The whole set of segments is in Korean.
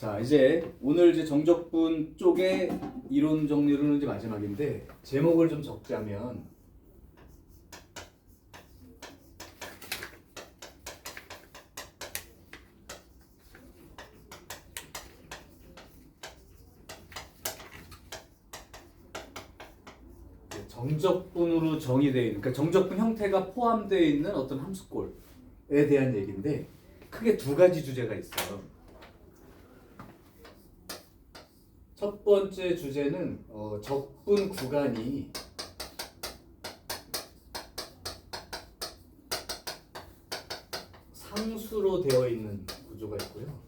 자, 이제 오늘 이제 정적분 쪽의 이론 정리로는 이제 마지막인데 제목을 좀 적자면 정적분으로 정의되어 있는, 그러니까 정적분 형태가 포함되어 있는 어떤 함수꼴에 대한 얘기인데 크게 두 가지 주제가 있어요. 첫 번째 주제는 적분 구간이 상수로 되어 있는 구조가 있고요.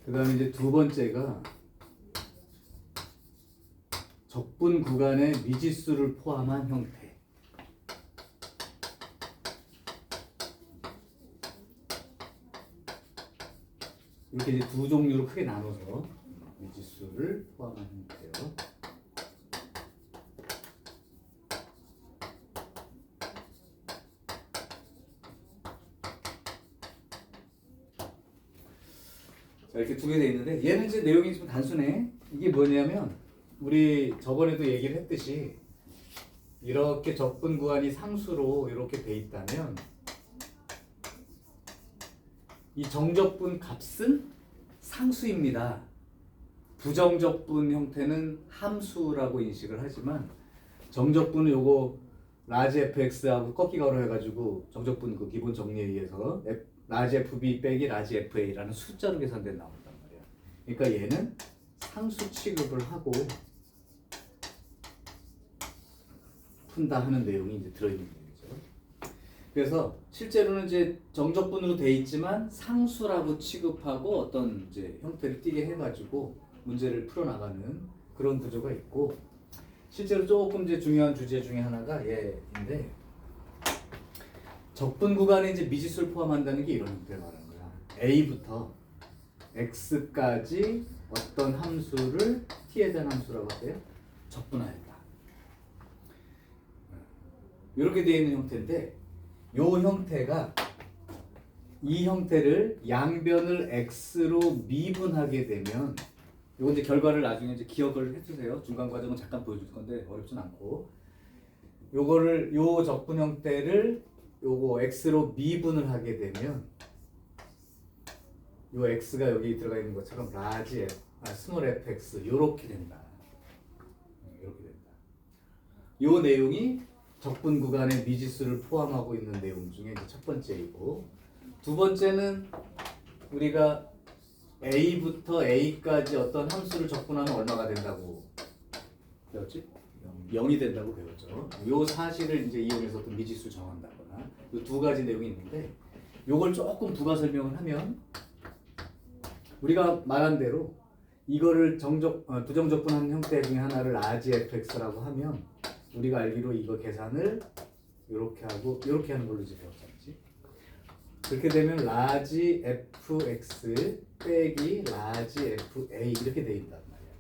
그 다음에 이제 두 번째가 적분 구간의 미지수를 포함한 형태. 이렇게 이제 두 종류로 크게 나눠서 미지수를 포함한 형태요. 자, 이렇게 두 개 돼 있는데 얘는 이제 내용이 좀 단순해. 이게 뭐냐면 우리 저번에도 얘기를 했듯이 이렇게 적분 구간이 상수로 이렇게 돼 있다면 이 정적분 값은 상수입니다. 부정적분 형태는 함수라고 인식을 하지만 정적분은 요거 라지 fx하고 꺾기 가로 해가지고 정적분 그 기본 정리에 의해서 라지 fb 빼기 라지 fa라는 숫자로 계산된 나온단 말이야. 그러니까 얘는 상수 취급을 하고 푼다 하는 내용이 이제 들어있는 거죠. 그래서 실제로는 이제 정적분으로 돼 있지만 상수라고 취급하고 어떤 이제 형태를 띠게 해가지고 문제를 풀어나가는 그런 구조가 있고, 실제로 조금 이제 중요한 주제 중에 하나가 얘인데 적분 구간에 이제 미지수를 포함한다는 게 이런 형태를 말하는 거야. A부터 X까지 어떤 함수를 T에 대한 함수라고 하세요? 적분하였다. 이렇게 되어 있는 형태인데 요 형태가 이 형태를 양변을 x로 미분하게 되면 요거 이제 결과를 나중에 이제 기억을 해주세요. 중간 과정은 잠깐 보여줄 건데 어렵진 않고 요거를 요 적분 형태를 요거 x로 미분을 하게 되면 요 x가 여기 들어가 있는 것처럼 라지 스몰 fx 요렇게 된다. 이렇게 된다. 요 내용이 적분 구간의 미지수를 포함하고 있는 내용 중에 이제 첫 번째이고, 두 번째는 우리가 a부터 a까지 어떤 함수를 적분하면 얼마가 된다고 배웠지? 0이 된다고 배웠죠. 요 사실을 이제 이용해서 어떤 미지수 정한다거나 요 두 가지 내용이 있는데 요걸 조금 부가 설명을 하면 우리가 말한 대로 이거를 부정적분한 형태 중에 하나를 라지 fx라고 하면 우리가 알기로 이거 계산을 이렇게 하고 이렇게 하는 걸로 이제 배웠잖지. 그렇게 되면 라지 fx 빼기 라지 fa 이렇게 돼 있단 말이야.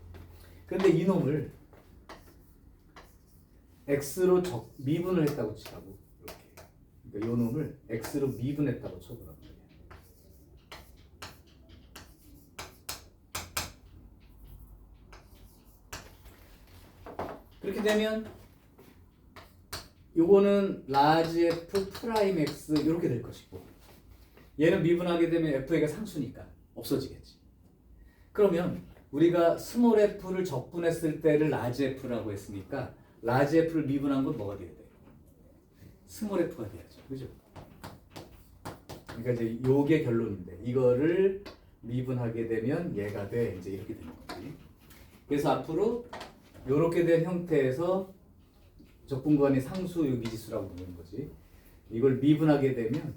근데 이놈을 x로 미분을 했다고 치라고 이렇게. 그러니까 이 놈을 x로 미분했다고 쳐보란 말이야. 그렇게 되면 요거는 라지 f 프라임 x 이렇게 될 것이고, 얘는 미분하게 되면 f가 상수니까 없어지겠지. 그러면 우리가 스몰 f를 적분했을 때를 라지 f라고 했으니까 라지 f를 미분한 건 뭐가 돼야 돼? 스몰 f가 돼야죠. 그죠? 그러니까 이제 요게 결론인데 이거를 미분하게 되면 얘가 돼. 이제 이렇게 되는 거지. 그래서 앞으로 요렇게 된 형태에서 적분구간이 상수 미지수라고 부르는 거지. 이걸 미분하게 되면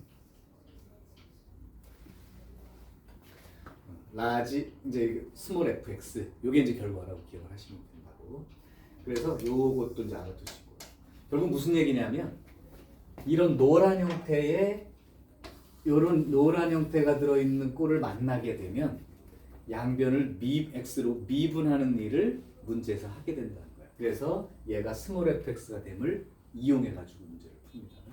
라지 이제 스몰 fx 요게 이제 결과라고 기억을 하시면 된다고. 그래서 요것도 이제 알아두시고, 결국 무슨 얘기냐면 이런 노란 형태의 요런 노란 형태가 들어있는 꼴을 만나게 되면 양변을 x로 미분하는 일을 문제에서 하게 된다는 거야. 그래서 얘가 스몰 fx가 됨을 이용해 가지고 문제를 풉니다.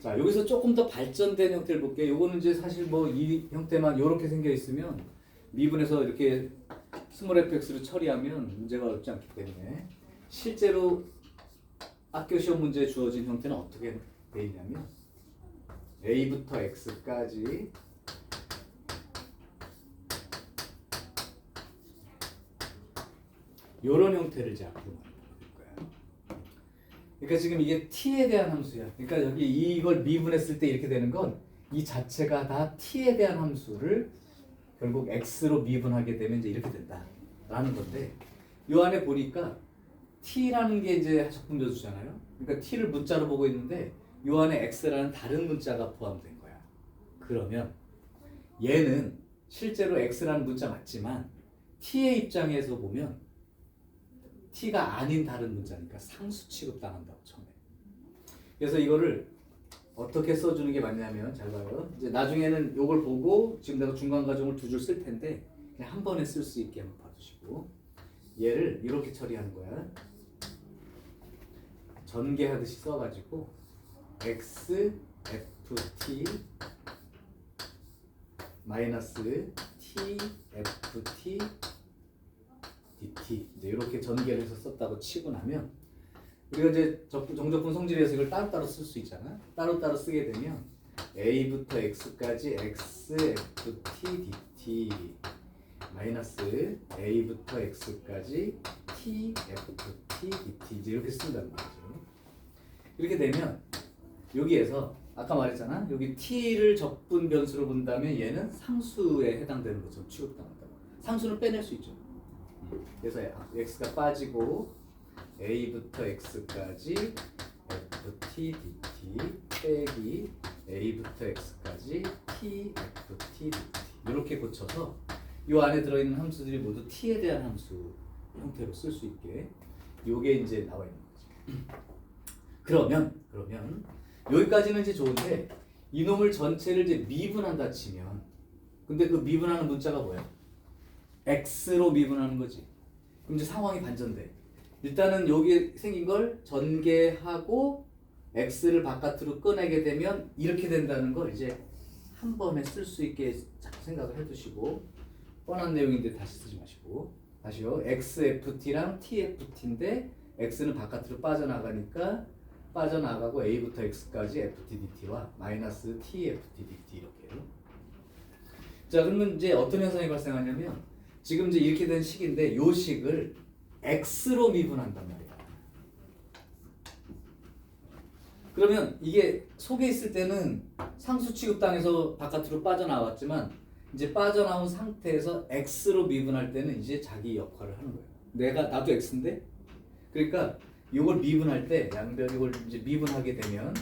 자, 여기서 조금 더 발전된 형태를 볼게요. 요거는 이제 사실 뭐 이 형태만 이렇게 생겨 있으면 미분해서 이렇게 스몰 fx를 처리하면 문제가 어렵지 않기 때문에 실제로 학교 시험 문제에 주어진 형태는 어떻게 돼 있냐면 a부터 x까지 이런 형태를 이제 앞으로 만들 거야. 그러니까 지금 이게 t에 대한 함수야. 그러니까 여기 이걸 미분했을 때 이렇게 되는 건 이 자체가 다 t에 대한 함수를 결국 x로 미분하게 되면 이제 이렇게 된다라는 건데 이 안에 보니까 t라는 게 이제 적분변수잖아요. 그러니까 t를 문자로 보고 있는데 이 안에 x라는 다른 문자가 포함된 거야. 그러면 얘는 실제로 x라는 문자 맞지만 t의 입장에서 보면 t가 아닌 다른 문자니까 상수 취급당한다고 처음에. 그래서 이거를 어떻게 써주는 게 맞냐면 잘 봐요. 이제 나중에는 이걸 보고 지금 내가 중간 과정을 두 줄 쓸 텐데 그냥 한 번에 쓸 수 있게 한번 봐주시고 얘를 이렇게 처리하는 거야. 전개하듯이 써가지고 x ft 마이너스 t ft dt 이제 이렇게 전개를 해서 썼다고 치고 나면 우리가 이제 정적분 성질에서 이걸 따로따로 쓸 수 있잖아. 따로따로 쓰게 되면 a부터 x까지 x ft dt 마이너스 a부터 x까지 t ft dt 이제 이렇게 쓴다는 거죠. 이렇게 되면 여기에서 아까 말했잖아. 여기 t를 적분 변수로 본다면 얘는 상수에 해당되는 것처럼 취급당한다고. 상수는 빼낼 수 있죠. 그래서 x가 빠지고 a부터 x까지 ft dt 빼기 a부터 x까지 t ft dt 이렇게 고쳐서 이 안에 들어있는 함수들이 모두 t에 대한 함수 형태로 쓸 수 있게 요게 이제 나와 있는 거죠. 그러면 여기까지는 이제 좋은데 이놈을 전체를 이제 미분한다 치면 근데 그 미분하는 문자가 뭐야? x로 미분하는 거지. 그럼 이제 상황이 반전돼. 일단은 여기 생긴 걸 전개하고 x를 바깥으로 꺼내게 되면 이렇게 된다는 걸 이제 한 번에 쓸 수 있게 자꾸 생각을 해두시고 뻔한 내용인데 다시 쓰지 마시고 다시요. xft랑 tft인데 x는 바깥으로 빠져나가니까 빠져나가고 a부터 x까지 ft dt와 마이너스 tft dt 이렇게요. 자 그러면 이제 어떤 현상이 발생하냐면 지금 이제 이렇게 된 식인데 요 식을 x로 미분한단 말이야. 그러면 이게 속에 있을 때는 상수 취급당해서 바깥으로 빠져나왔지만 이제 빠져나온 상태에서 x로 미분할 때는 이제 자기 역할을 하는 거예요. 나도 x인데 그러니까 이걸 미분할 때 양변 이걸 이제 미분하게 되면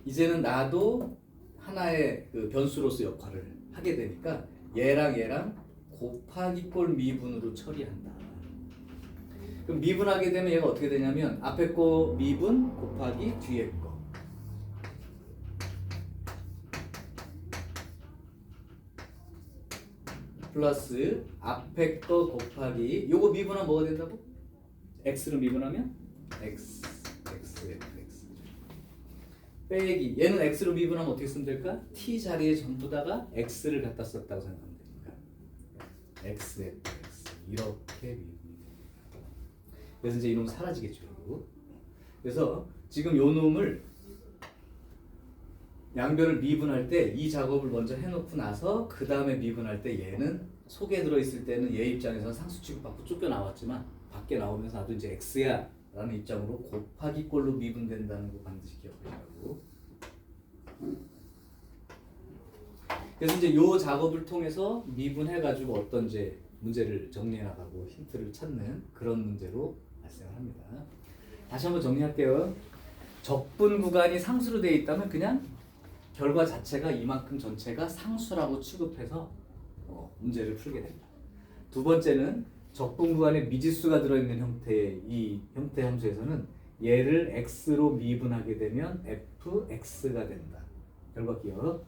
이제는 나도 하나의 그 변수로서 역할을 하게 되니까 얘랑 곱하기 꼴 미분으로 처리한다. 그럼 미분하게 되면 얘가 어떻게 되냐면 앞에 거 미분 곱하기 뒤에 거. 플러스 앞에 거 곱하기 요거 미분하면 뭐가 된다고? x를 미분하면 x 빼기 얘는 x로 미분하면 어떻게 쓰면 될까? t 자리에 전부 다가 x를 갖다 썼다고 생각하면 되니까 x 이렇게 미분이 됩니다. 그래서 이제 이놈 사라지겠죠. 그래서 지금 요 놈을 양변을 미분할 때 이 작업을 먼저 해놓고 나서 그 다음에 미분할 때 얘는 속에 들어있을 때는 얘 입장에서는 상수 취급받고 쫓겨나왔지만 밖에 나오면서 나도 이제 x야 라는 입장으로 곱하기 꼴로 미분된다는 거 반드시 기억하시라고. 그래서 이제 요 작업을 통해서 미분해가지고 어떤 이제 문제를 정리해 나가고 힌트를 찾는 그런 문제로 발생을 합니다. 다시 한번 정리할게요. 적분 구간이 상수로 되어 있다면 그냥 결과 자체가 이만큼 전체가 상수라고 취급해서 문제를 풀게 됩니다. 두 번째는 적분 구간에 미지수가 들어있는 형태의 이 형태 함수에서는 얘를 x로 미분하게 되면 fx가 된다. 결과 기억.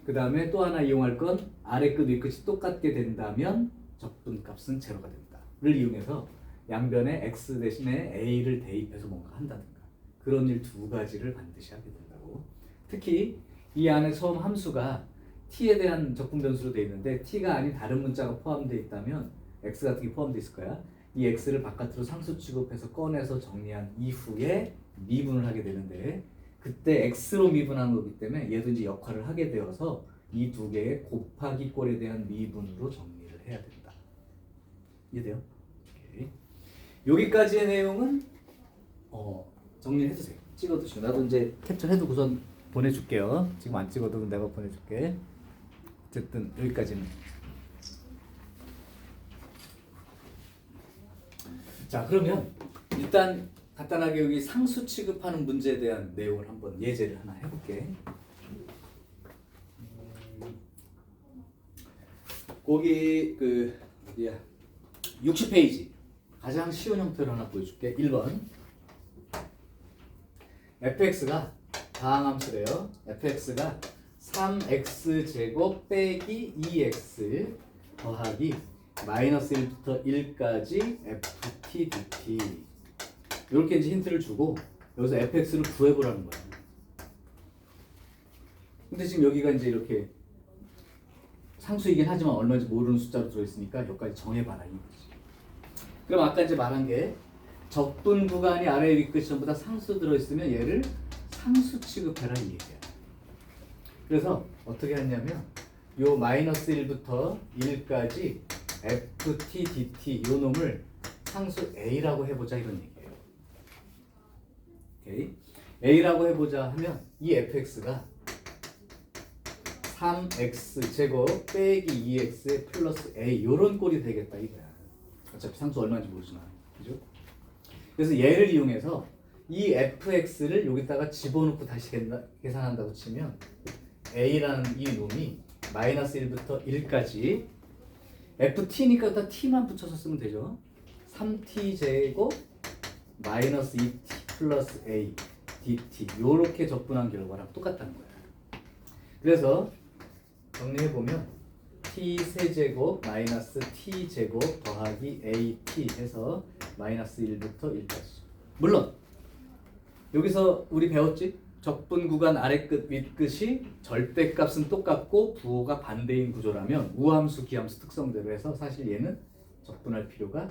그 다음에 또 하나 이용할 건 아래 끝 위 끝이 똑같게 된다면 적분 값은 제로가 된다. 를 이용해서 양변에 x 대신에 a를 대입해서 뭔가 한다든가 그런 일 두 가지를 반드시 하게 된다고. 특히 이 안에 처음 함수가 t에 대한 적분 변수로 되어 있는데 t가 아닌 다른 문자가 포함되어 있다면 x 같은 게 포함되어 있을 거야. 이 x를 바깥으로 상수 취급해서 꺼내서 정리한 이후에 미분을 하게 되는데 그때 x로 미분한 거기 때문에 얘도 이제 역할을 하게 되어서 이 두 개의 곱하기 꼴에 대한 미분으로 정리를 해야 된다. 이해돼요? 오케이. 여기까지의 내용은 정리해주세요. 찍어두시고 나도 이제 캡처해두고선 보내줄게요. 지금 안 찍어도 내가 보내줄게. 어쨌든 여기까지는. 자, 그러면 일단 간단하게 여기 상수 취급하는 문제에 대한 내용을 한번 예제를 하나 해볼게. 거기 그 어디야? 60페이지 가장 쉬운 형태로 하나 보여줄게. 1번 fx가 다항함수래요. fx가 3x 빼기 2x 더하기 마이너스 1부터 1까지 ft dt 이렇게 이제 힌트를 주고 여기서 fx를 구해보라는 거야. 근데 지금 여기가 이제 이렇게 상수이긴 하지만 얼마인지 모르는 숫자로 들어있으니까 여기까지 정해봐라 이거지. 그럼 아까 이제 말한 게 적분 구간이 아래 위끝이 전부 다 상수 들어있으면 얘를 상수 취급해라 이 얘기야. 그래서 어떻게 했냐면 요 마이너스 1부터 1까지 ft dt 요 놈을 상수 a라고 해보자 이런 얘기예요. 오케이. a라고 해보자 하면 이 fx가 3x 제곱 빼기 2x 플러스 a 요런 꼴이 되겠다 이거야. 어차피 상수 얼마인지 모르지만 그죠? 그래서 얘를 이용해서 이 fx를 여기다가 집어넣고 다시 계산한다고 치면 a라는 이 놈이 마이너스 1부터 1까지 ft니까 다 t만 붙여서 쓰면 되죠. 3t 제곱 마이너스 2t 플러스 a dt 요렇게 적분한 결과랑 똑같다는 거야. 그래서 정리해보면 t 세제곱 마이너스 t 제곱 더하기 at 해서 마이너스 1부터 1까지. 물론 여기서 우리 배웠지? 적분 구간 아래 끝, 윗 끝이 절대값은 똑같고 부호가 반대인 구조라면 우함수, 기함수 특성대로 해서 사실 얘는 적분할 필요가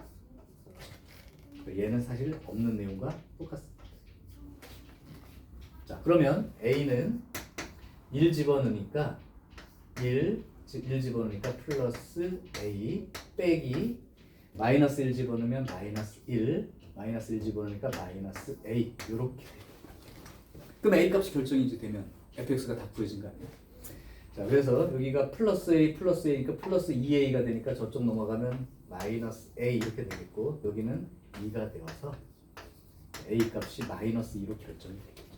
얘는 사실 없는 내용과 똑같습니다. 자, 그러면 a는 1 집어넣으니까 1 집어넣으니까 플러스 a 빼기 마이너스 1 집어넣으면 마이너스 1 마이너스 1 집어넣으니까 마이너스 a 요렇게. 그럼 a 값이 결정이 이제 되면 fx가 다 구해진 거 아니에요? 자, 그래서 여기가 플러스 a니까 플러스 2a가 되니까 저쪽 넘어가면 마이너스 a 이렇게 되겠고 여기는 2가 되어서 a 값이 마이너스 2로 결정이 되겠죠.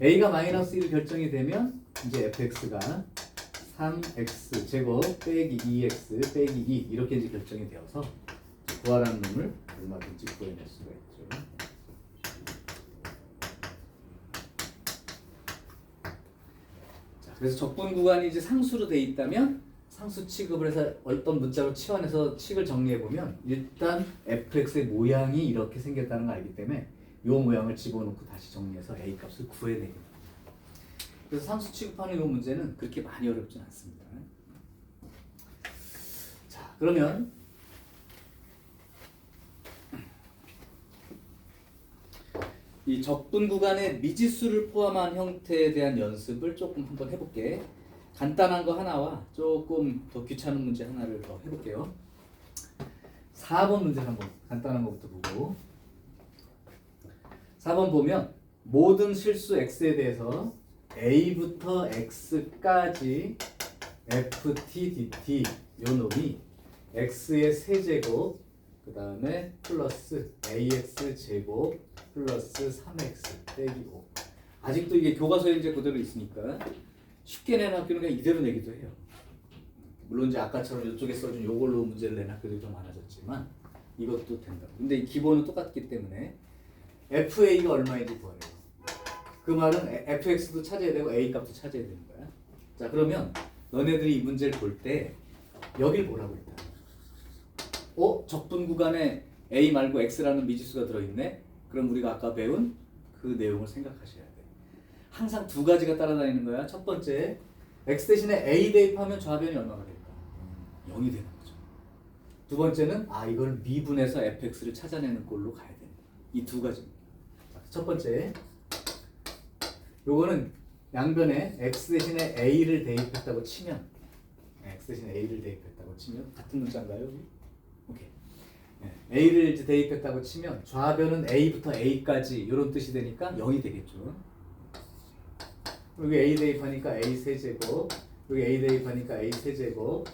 a가 마이너스 1 결정이 되면 이제 fx가 3x 제곱 빼기 2x 빼기 2 이렇게 이제 결정이 되어서 구하라는 놈을 얼마든지 구해낼 수가 있죠. 자, 그래서 적분 구간이 이제 상수로 돼 있다면 상수 취급을 해서 어떤 문자로 치환해서 식을 정리해 보면 일단 fx의 모양이 이렇게 생겼다는 걸 알기 때문에 이 모양을 집어넣고 다시 정리해서 a 값을 구해내게 됩니다. 그래서 상수 취급하는 이 문제는 그렇게 많이 어렵진 않습니다. 자, 그러면 이 적분 구간에 미지수를 포함한 형태에 대한 연습을 조금 한번 해볼게. 간단한 거 하나와 조금 더 귀찮은 문제 하나를 더 해볼게요. 4번 문제 한번 간단한 것부터 보고 4번 보면 모든 실수 x에 대해서 a부터 x까지 ft dt 요 놈이 x의 세제곱 그 다음에 플러스 ax 제곱 플러스 3x 빼기 5 아직도 이게 교과서에 이제 그대로 있으니까 쉽게 내는 학교는 그냥 이대로 내기도 해요. 물론 이제 아까처럼 이쪽에 써준 요걸로 문제를 내는 학교들이 좀 많아졌지만 이것도 된다. 근데 기본은 똑같기 때문에 FA가 얼마인지 구하래요. 그 말은 FX도 찾아야 되고 A 값도 찾아야 되는 거야. 자, 그러면 너네들이 이 문제를 볼 때 여길 보라고 일단. 적분 구간에 A 말고 X라는 미지수가 들어있네? 그럼 우리가 아까 배운 그 내용을 생각하셔야 돼. 항상 두 가지가 따라다니는 거야. 첫 번째, x 대신에 a 대입하면 좌변이 얼마가 될까? 0이 되는 거죠. 두 번째는 이걸 미분해서 fx를 찾아내는 꼴로 가야 되는 거야. 이 두 가지입니다. 첫 번째, 요거는 양변에 x 대신에 a를 대입했다고 치면 같은 문자인가요? 오케이. a를 이제 대입했다고 치면 좌변은 a부터 a까지 이런 뜻이 되니까 0이 되겠죠. 여기 a 대입하니까 a 세제곱, 여기 a 대입하니까 a 세제곱,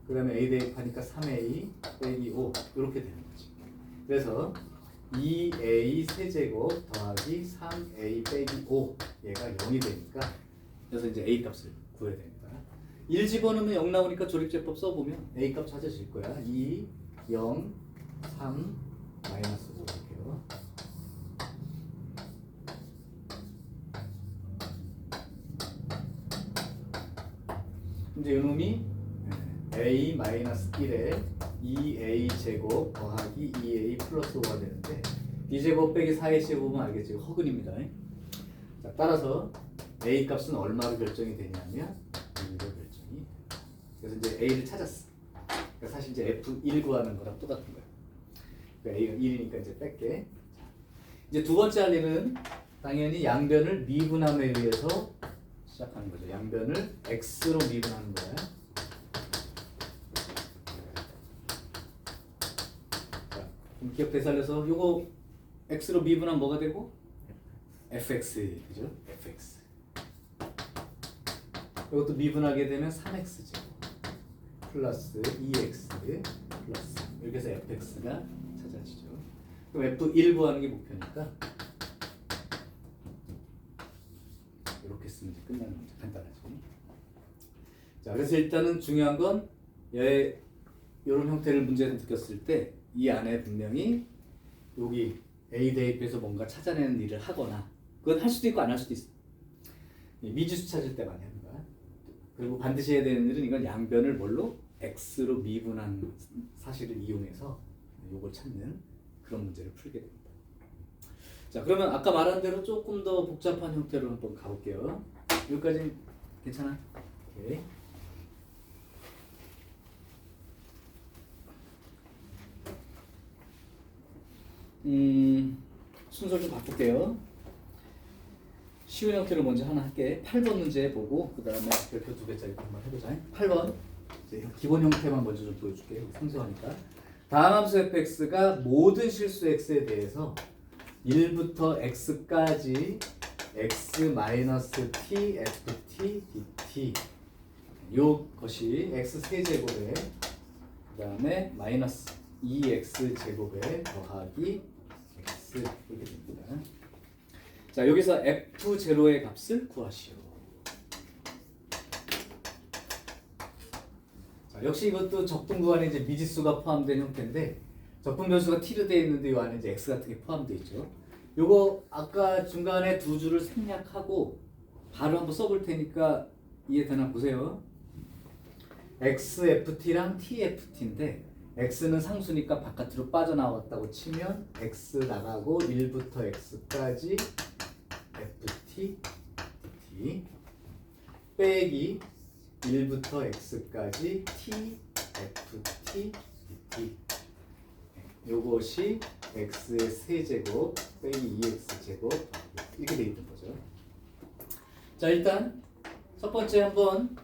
그 다음에 a 대입하니까 3a 빼기 5 이렇게 되는 거지. 그래서 2a 세제곱 더하기 3a 빼기 5 얘가 0이 되니까 그래서 이제 a 값을 구해야 됩니다. 1 집어넣으면 0 나오니까 조립제법 써보면 a 값 찾아질 거야. 2, 0, 3, 마이너스 5 이렇게요. 이제 요놈이 a 마이너스 1에 2a 제곱 더하기 2a 플러스 5가 되는데 2제곱 빼기 4a 제곱은 알겠지? 허근입니다. 자, 따라서 a 값은 얼마로 결정이 되냐면 1로 결정이 돼요. 그래서 이제 a를 찾았어. 그러니까 사실 이제 f1 구하는 거랑 똑같은 거야. 그러니까 a가 1이니까 이제 뺄게. 자, 이제 두 번째 할 일은 당연히 양변을 미분함에 의해서 시작하는 거죠. 양변을 x로 미분하는 거야. 자, 그럼 기억 되살려서 요거 x로 미분하면 뭐가 되고? fx, 그죠? fx. 이것도 미분하게 되면 3x 제곱 플러스 2x 플러스 이렇게 해서 fx가 찾아지죠. 그럼 f1 구하는 게 목표니까 이렇게 쓰면 이제 끝나는 문제. 간단하죠. 자, 그래서 일단은 중요한 건 이런 형태를 문제에서 느꼈을 때 이 안에 분명히 여기 A 대입해서 뭔가 찾아내는 일을 하거나 그건 할 수도 있고 안 할 수도 있어. 미지수 찾을 때 많이 합니다. 그리고 반드시 해야 되는 일은 이건 양변을 뭘로? x로 미분한 사실을 이용해서 이걸 찾는 그런 문제를 풀게 됩니다. 자, 그러면 아까 말한 대로 조금 더 복잡한 형태로 한번 가볼게요. 여기까지 괜찮아? 오케이. 순서 좀 바꿀게요. 쉬운 형태로 먼저 하나 할게. 8번 문제 보고 그 다음에 별표 2개짜리 한번 해보자. 8번 이제 기본 형태만 먼저 좀 보여줄게요. 상세하니까. 다음 함수 fx가 모든 실수 x에 대해서 1부터 x까지 x-t, ft, dt 요것이 x 세제곱에 그 다음에 마이너스 2x 제곱에 더하기 x 이렇게 됩니다. 자, 여기서 f0의 값을 구하시오. 자, 역시 이것도 적분 구간에 이제 미지수가 포함된 형태인데 적분 변수가 t로 되어 있는데 이 안에 이제 x 같은 게 포함되어 있죠. 요거 아까 중간에 두 줄을 생략하고 바로 한번 써볼 테니까 이해되나 보세요. xft랑 tft인데 x는 상수니까 바깥으로 빠져나왔다고 치면 x 나가고 1부터 x까지 ft, dt 빼기 1부터 x까지 t, ft, dt 요것이 x의 세제곱 빼기 2x 제곱 이렇게 돼 있는 거죠. 자, 일단 첫 번째 한번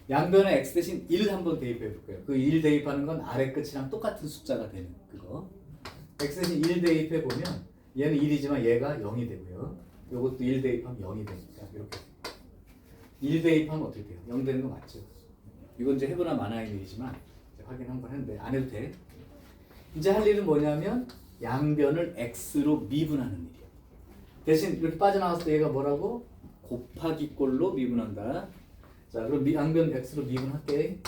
양변에 x 대신 1 한번 대입해 볼게요. 그 1 대입하는 건 아래 끝이랑 똑같은 숫자가 되는 그거. x 대신 1 대입해 보면 얘는 1이지만 얘가 0이 되고요. 요것도 1 대입하면 0이 되니까 이렇게 1 대입하면 어떻게 돼요? 0 되는 거 맞죠? 이건 이제 해보나 마나의 일이지만 확인 한번 했는데 안 해도 돼. 이제 할 일은 뭐냐면 양변을 x로 미분하는 일이에요. 대신 이렇게 빠져나왔을 때 얘가 뭐라고? 곱하기 꼴로 미분한다. 자, 그럼 양변 x로 미분할게.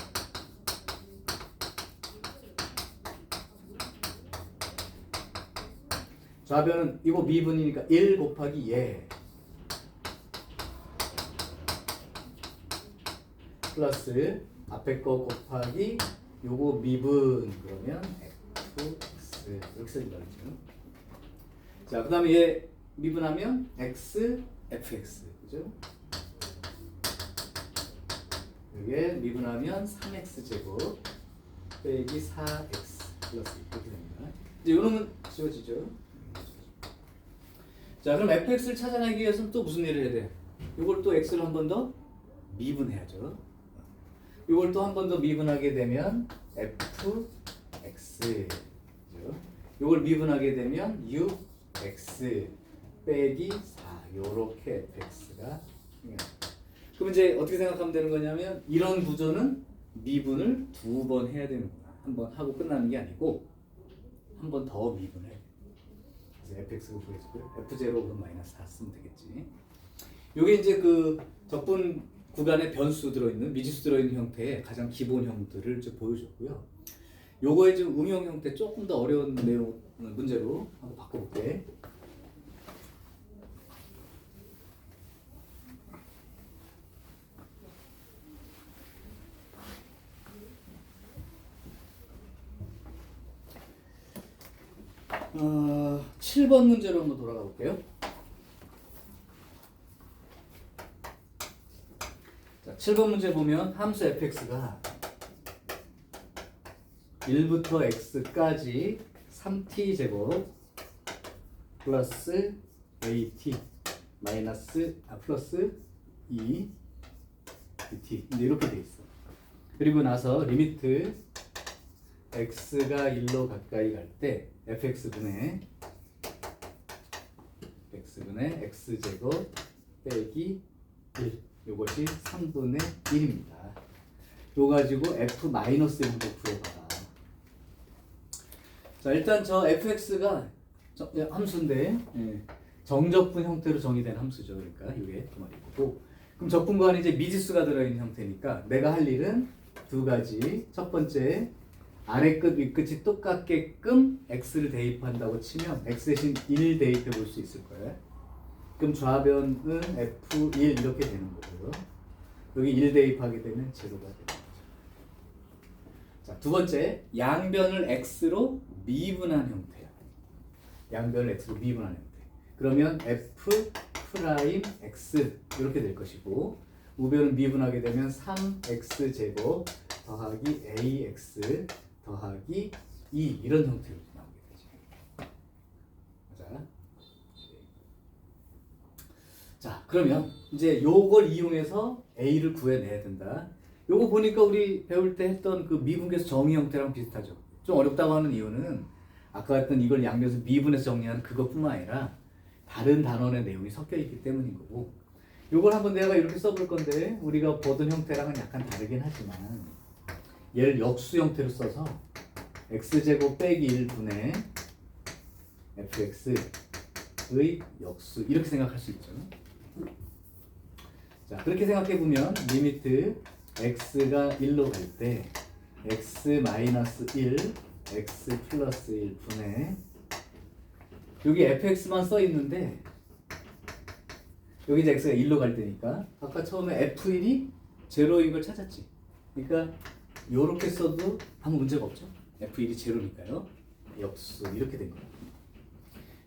좌변은 이거 미분이니까 1 곱하기 얘 플러스 앞에 거 곱하기 요거 미분 그러면 fx 이렇게 써진다 그죠? 자, 그 다음에 얘 미분하면 x, fx. 그죠? 이게 미분하면 3x 제곱 빼기 4x 플러스 이렇게 됩니다. 이제 요놈은 지워지죠. 자, 그럼 fx를 찾아내기 위해서는 또 무슨 일을 해야 돼? 요걸 또 x를 한 번 더 미분해야죠. 요걸 또 한 번 더 미분하게 되면 fx. 요걸 미분하게 되면 6x 빼기 4. 요렇게 fx가 그럼 이제 어떻게 생각하면 되는 거냐면 이런 구조는 미분을 2번 해야 되는구나. 한 번 하고 끝나는 게 아니고 한 번 더 미분해. 그래서 fx가 구해지고요. f0 그럼 마이너스 4 쓰면 되겠지. 요게 이제 그 적분 구간에 변수 들어있는 미지수 들어있는 형태의 가장 기본형들을 좀 보여줬고요. 요거의 좀 응용 형태 조금 더 어려운 내용 문제로 한번 바꿔볼게. 어, 7번 문제로 한번 돌아가 볼게요. 자, 7번 문제 보면 함수 fx가 1부터 x까지 3t 제곱 플러스 at 마이너스 플러스 2 dt 이렇게 돼 있어. 그리고 나서 리미트 x가 1로 가까이 갈 때 fx분의 x제곱 빼기 1 요것이 3분의 1입니다. 요 가지고 f-1부터 구해봐라. 자, 일단 저 fx가 함수인데 정적분 형태로 정의된 함수죠. 그러니까 이게 그 말이고. 그럼 적분과는 이제 미지수가 들어있는 형태니까 내가 할 일은 두 가지. 첫 번째 아래 끝, 위 끝이 똑같게끔 x를 대입한다고 치면 x 대신 1 대입해 볼 수 있을 거예요. 그럼 좌변은 f1 이렇게 되는 거고요. 여기 1 대입하게 되면 제로가 되는 거죠. 자, 두 번째 양변을 x로 미분한 형태야. 양변을 x로 미분한 형태. 그러면 f 프라임 x 이렇게 될 것이고 우변은 미분하게 되면 3x 제곱 더하기 ax 더하기 2 이런 형태로 나오게 되죠. 자, 그러면 이제 요걸 이용해서 a를 구해내야 된다. 요거 보니까 우리 배울 때 했던 그 미분계수 정의 형태랑 비슷하죠. 좀 어렵다고 하는 이유는 아까 했던 이걸 양변에서 미분해서 정리하는 그것뿐만 아니라 다른 단원의 내용이 섞여 있기 때문인 거고 요걸 한번 내가 이렇게 써볼 건데 우리가 보던 형태랑은 약간 다르긴 하지만 얘를 역수 형태로 써서 x제곱 빼기 1분의 fx의 역수 이렇게 생각할 수 있죠. 자, 그렇게 생각해보면 리미트 x가 1로 갈 때 x-1 x 플러스 1분의 여기 fx만 써 있는데 여기 이제 x가 1로 갈 때니까 아까 처음에 f1이 제로인 걸 찾았지. 그러니까 요렇게 써도 아무 문제가 없죠. f1이 제로니까요. 역수 이렇게 된 거예요.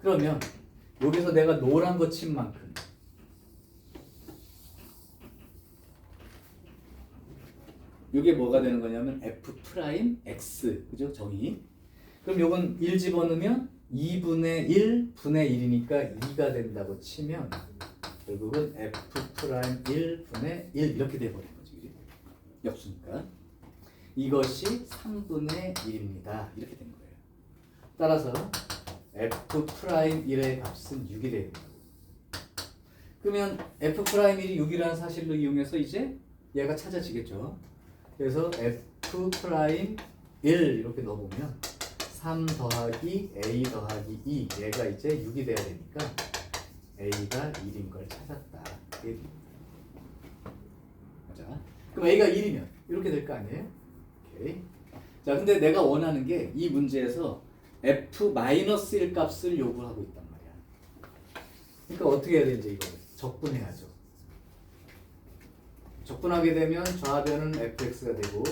그러면 여기서 내가 노란 거 친 만큼 이게 뭐가 되는 거냐면 f 프라임 x 그죠? 정의. 그럼 요건 1 집어넣으면 2분의 1 분의 1이니까 2가 된다고 치면 결국은 f 프라임 1 분의 1 이렇게 돼버린 거지. 그지? 역수니까. 이것이 3분의 1입니다. 이렇게 된 거예요. 따라서 f 프라임 1의 값은 6이 되는 거예요. 그러면 f 프라임 1이 6이라는 사실로 이용해서 이제 얘가 찾아지겠죠. 그래서 f 프라임 1 이렇게 넣어보면 3 더하기 a 더하기 2 얘가 이제 6이 돼야 되니까 a가 1인 걸 찾았다. 이게 됩니다. 자, 그럼 a가 1이면 이렇게 될 거 아니에요? 오케이. 자, 근데 내가 원하는 게 이 문제에서 f-1 값을 요구하고 있단 말이야. 그러니까 어떻게 해야 되는지 이거 적분해야죠. 적분하게 되면 좌변은 fx가 되고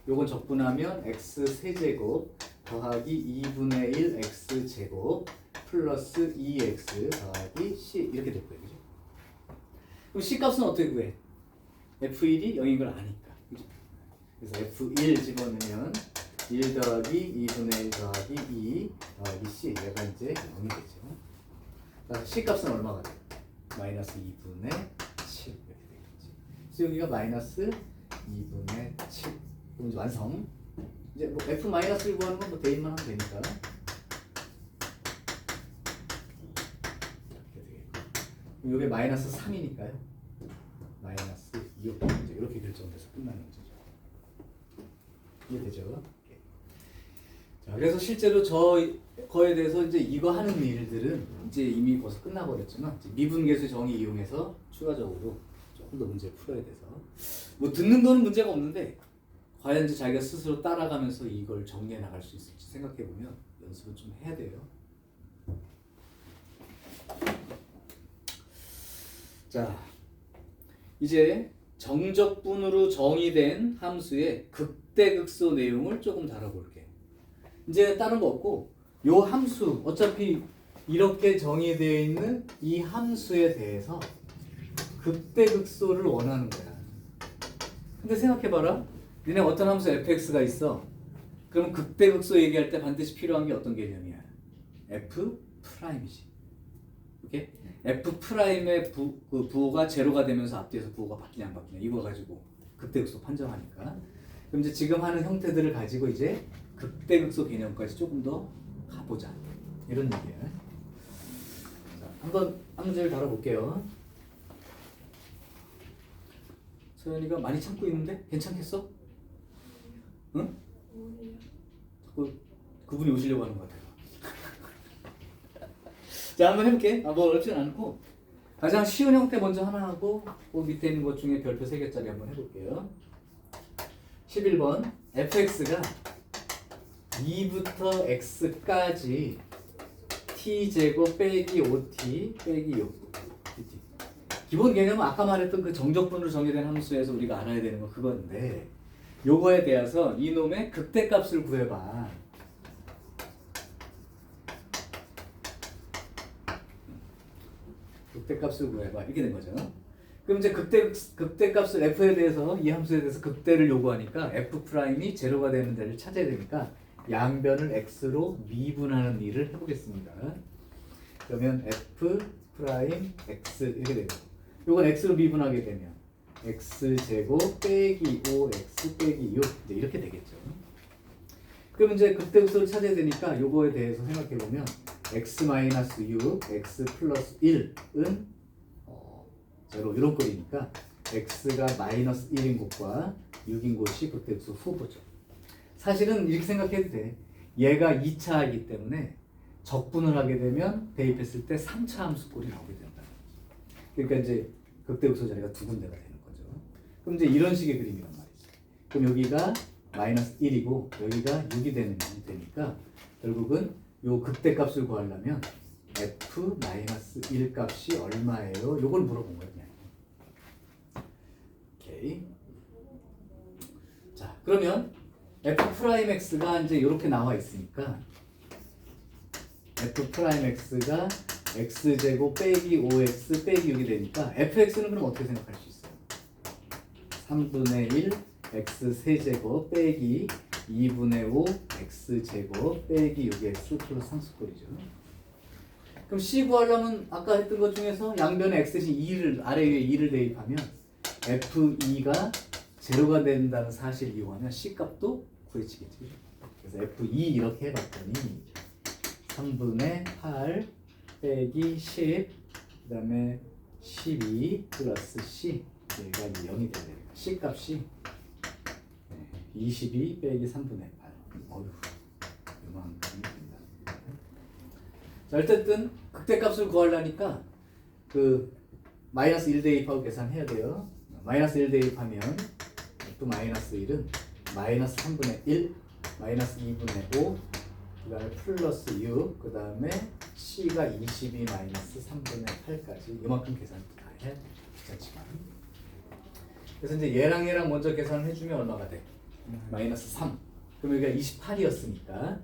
요건 적분하면 x 세제곱 더하기 2분의 1 x제곱 플러스 2x 더하기 c 이렇게 될 거예요. 그죠? 그럼 c 값은 어떻게 구해? f1이 0인 걸 아니까. 그죠? 그래서 f1 집어넣으면 1 더하기 2분의 1 더하기 2 더하기 c 얘가 이제 0이 되죠. 그래서 c 값은 얼마가 돼? 마이너스 2분의 7 이렇게 되겠지. 그래서 여기가 마이너스 2분의 7. 그럼 이제 완성. 이제 뭐 f 마이너스를 구하는 건 뭐 대입만 하면 되니까. 이렇게 되겠고. 이게 마이너스 3이니까요. 마이너스 6 이제 이렇게 결정돼서 끝나는 거죠. 이해되죠? 자, 그래서 실제로 거에 대해서 이제 이거 하는 일들은 이제 이미 벌써 끝나버렸지만 이제 미분계수 정의 이용해서 추가적으로 조금 더 문제 풀어야 돼서 뭐 듣는 거는 문제가 없는데 과연 이제 자기가 스스로 따라가면서 이걸 정리해 나갈 수 있을지 생각해 보면 연습을 좀 해야 돼요. 자, 이제 정적분으로 정의된 함수의 극대극소 내용을 조금 다뤄볼게요. 이제 다른 거 없고 요 함수 어차피 이렇게 정의되어 있는 이 함수에 대해서 극대극소를 원하는 거야. 근데 생각해봐라. 니네 어떤 함수 fx가 있어. 그럼 극대극소 얘기할 때 반드시 필요한 게 어떤 개념이야? f 프라임이지. 오케이? f 프라임의 부호가 제로가 되면서 앞뒤에서 부호가 바뀌냐 안 바뀌냐 이거 가지고 극대극소 판정하니까. 그럼 이제 지금 하는 형태들을 가지고 이제 극대극소 개념까지 조금 더 가보자. 이런 얘기야. 자, 한번 한 문제를 다뤄볼게요. 소연이가 많이 참고 있는데 괜찮겠어? 응? 자꾸 그분이 오시려고 하는 것 같아요. 자, 한번 해볼게. 뭐 어렵진 않고 가장 쉬운 형태 먼저 하나 하고 그 밑에 있는 것 중에 별표 3개짜리 한번 해볼게요. 11번 fx가 2부터 x까지 t제곱 빼기 5t 빼기 6 기본 개념은 아까 말했던 그 정적분으로 정의된 함수에서 우리가 알아야 되는 거 그건데 요거에 대해서 이놈의 극대값을 구해봐. 극대값을 구해봐. 이렇게 된 거죠. 그럼 이제 극대값을 f에 대해서 이 함수에 대해서 극대를 요구하니까 f 프라임이 제로가 되는 데를 찾아야 되니까 양변을 x로 미분하는 일을 해보겠습니다. 그러면 f 프라임 x 이렇게 되고 요건 x로 미분하게 되면 x제곱 빼기 5x 빼기 6 이제 이렇게 되겠죠. 그럼 이제 극대극소를 찾아야 되니까 요거에 대해서 생각해 보면 x 마이너스 6, x 플러스 1은 제로 이런 꼴이니까 x가 마이너스 1인 곳과 6인 곳이 극대극소 후보죠. 사실은 이렇게 생각해도 돼. 얘가 2차이기 때문에 적분을 하게 되면 대입했을 때 3차 함수꼴이 나오게 된다. 그러니까 이제 극대극소 자리가 두 군데가 되는 거죠. 그럼 이제 이런 식의 그림이란 말이지. 그럼 여기가 마이너스 1이고 여기가 6이 되는 형태니까 결국은 요 극대값을 구하려면 f 마이너스 1 값이 얼마예요? 요걸 물어본 거야. 오케이. 자, 그러면 f 프라임 x가 이제 이렇게 나와 있으니까 f 프라임 x가 x제곱 빼기 5x 빼기 6이 되니까 fx는 그럼 어떻게 생각할 수 있어요? 3분의 1 x 세제곱 빼기 2분의 5 x제곱 빼기 6x 플러스 상수꼴이죠. 그럼 c 구하려면 아까 했던 것 중에서 양변에 x 대신 2를 아래 위에 2를 대입하면 f2가 제로가 된다는 사실을 이용하면 c 값도 구해지겠지. 그래서 f2 이렇게 해봤더니 3분의 8 빼기 10 그 다음에 12 플러스 c 얘가 0이 되네요. c 값이 22 빼기 3분의 8 어휴 요만큼이 된다. 자, 어쨌든 극대값을 구하려니까 그 마이너스 1 대입하고 계산해야 돼요. 마이너스 1 대입하면 또 마이너스 1은 마이너스 3분의 1 마이너스 2분의 5 그 다음에 플러스 6 그 다음에 c가 22 마이너스 3분의 8까지 이만큼 계산 다 해 귀찮지만 그래서 이제 얘랑 먼저 계산을 해주면 얼마가 돼? 마이너스 3 그럼 여기가 28이었으니까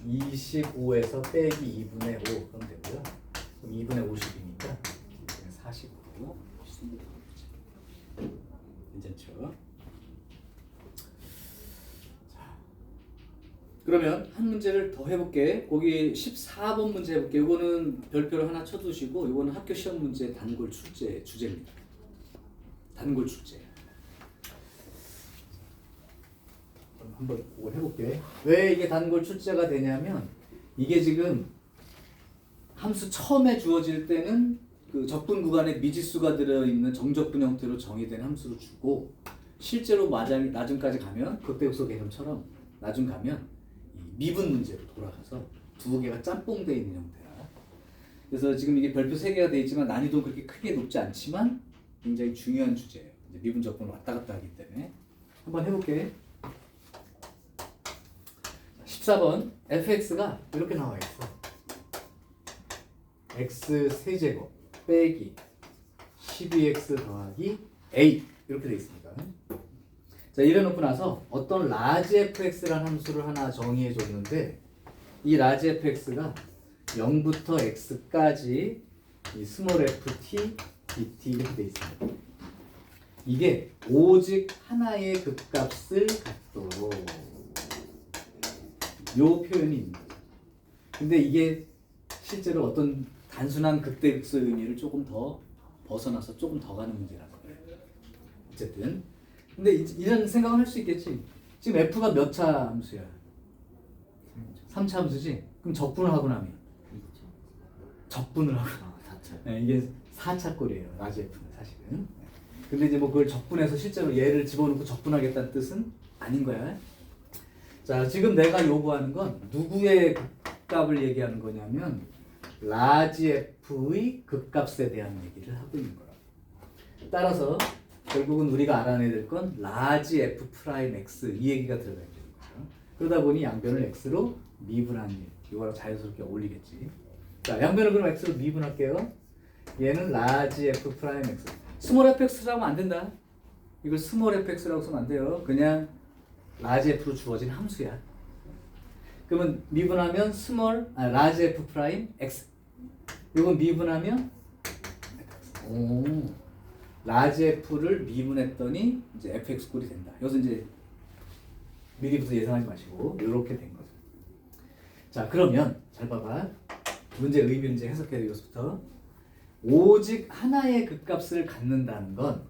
25에서 빼기 2분의 5 그럼 되고요. 그럼 2분의 50이니까 45로 있습니다. 괜찮죠? 자, 그러면 한 문제를 더 해볼게. 거기 14번 문제 해볼게. 이거는 별표를 하나 쳐두시고 이거는 학교 시험 문제 단골 출제 주제입니다. 단골 출제. 그럼 한번 그거 해볼게. 왜 이게 단골 출제가 되냐면 이게 지금 함수 처음에 주어질 때는 그 적분 구간에 미지수가 들어있는 정적분 형태로 정의된 함수를 주고 실제로 나중까지 가면 극대극소 개념처럼 나중 가면 이 미분 문제로 돌아가서 두 개가 짬뽕되어 있는 형태라. 그래서 지금 이게 별표 3개가 되어 있지만 난이도는 그렇게 크게 높지 않지만 굉장히 중요한 주제예요. 이제 미분 적분 왔다 갔다 하기 때문에 한번 해볼게. 14번 fx가 이렇게 나와 있어. x 세제곱 빼기 12x 더하기 a 이렇게 되어 있습니다. 자, 이래놓고 나서 어떤 라지 fx라는 함수를 하나 정의해 줬는데 이 라지 fx가 0부터 x까지 이 스몰 ft, dt 이렇게 되어 있습니다. 이게 오직 하나의 극값을 갖도록 요 표현이 있는 거죠. 근데 이게 실제로 어떤 단순한 극대극소의 의미를 조금 더 벗어나서 조금 더 가는 문제라는 거예요. 어쨌든 근데 이런 생각은 할 수 있겠지. 지금 f가 몇 차 함수야? 3차 함수지? 그럼 적분을 하고 나면 적분을 하고 4차. 네, 이게 4차 꼴이에요. 라지 f는 사실은. 근데 이제 뭐 그걸 적분해서 실제로 얘를 집어넣고 적분하겠다는 뜻은 아닌 거야. 자, 지금 내가 요구하는 건 누구의 극값을 얘기하는 거냐면 라지 f의 극값에 대한 얘기를 하고 있는 거라. 따라서 결국은 우리가 알아내야 될 건 라지 f 프라임 x 이 얘기가 들어가 있는 거예요. 그러다 보니 양변을 x로 미분한 일, 이거랑 자연스럽게 어울리겠지. 자, 양변을 그럼 x로 미분할게요. 얘는 라지 f 프라임 x. 스몰 fx라고 하면 안 된다. 이걸 스몰 fx라고 쓰면 안 돼요. 그냥 라지 f로 주어진 함수야. 그러면 미분하면 라지 f 프라임 x. 이건 미분하면 라지 f를 미분했더니 이제 fx 꼴이 된다. 여기서 이제 미리부터 예상하지 마시고 이렇게 된 거죠. 자, 그러면 잘 봐봐. 문제 의미 이제 해석해야 돼. 여기서부터 오직 하나의 극값을 갖는다는 건